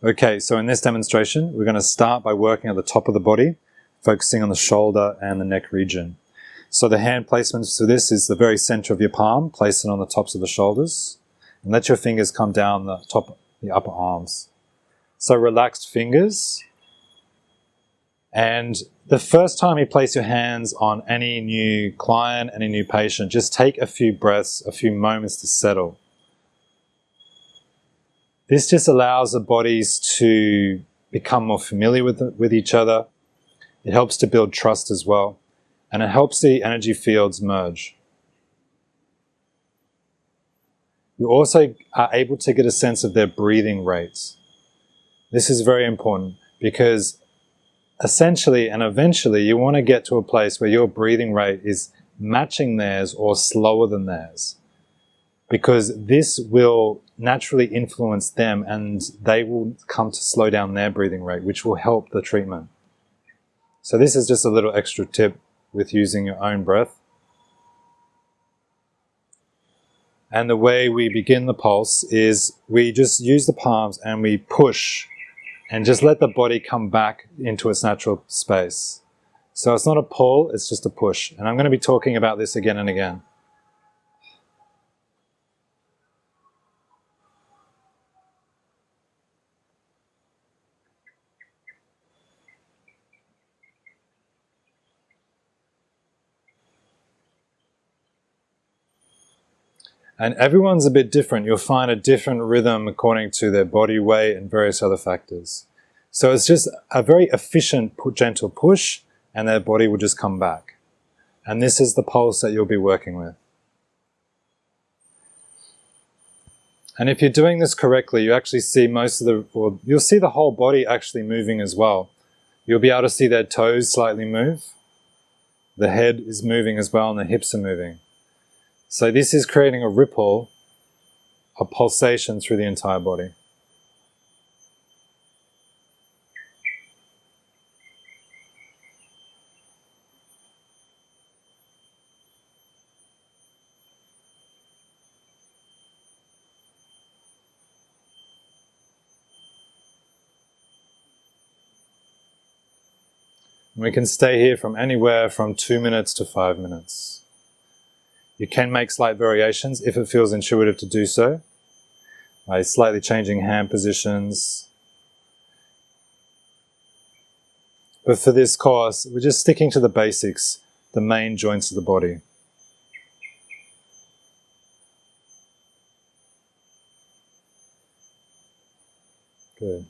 Okay, so in this demonstration, we're going to start by working at the top of the body, focusing on the shoulder and the neck region. So the hand placement for this is the very center of your palm, place it on the tops of the shoulders, and let your fingers come down the upper arms. So relaxed fingers. And the first time you place your hands on any new client, any new patient, just take a few breaths, a few moments to settle. This just allows the bodies to become more familiar with each other. It helps to build trust as well. And it helps the energy fields merge. You also are able to get a sense of their breathing rates. This is very important because essentially and eventually you want to get to a place where your breathing rate is matching theirs or slower than theirs, because this will naturally influence them and they will come to slow down their breathing rate, which will help the treatment. So this is just a little extra tip with using your own breath. And the way we begin the pulse is we just use the palms and we push and just let the body come back into its natural space. So it's not a pull, it's just a push. And I'm going to be talking about this again and again. And everyone's a bit different. You'll find a different rhythm according to their body weight and various other factors. So it's just a very efficient, gentle push, and their body will just come back. And this is the pulse that you'll be working with. And if you're doing this correctly, you actually see you'll see the whole body actually moving as well. You'll be able to see their toes slightly move. The head is moving as well, and the hips are moving. So this is creating a ripple, a pulsation through the entire body. And we can stay here from anywhere from 2 minutes to 5 minutes. You can make slight variations if it feels intuitive to do so, by slightly changing hand positions. But for this course, we're just sticking to the basics, the main joints of the body. Good.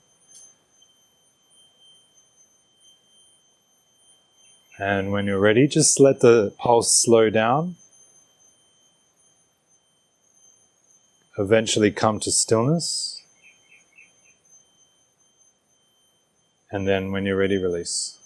And when you're ready, just let the pulse slow down. Eventually come to stillness, and then when you're ready, release.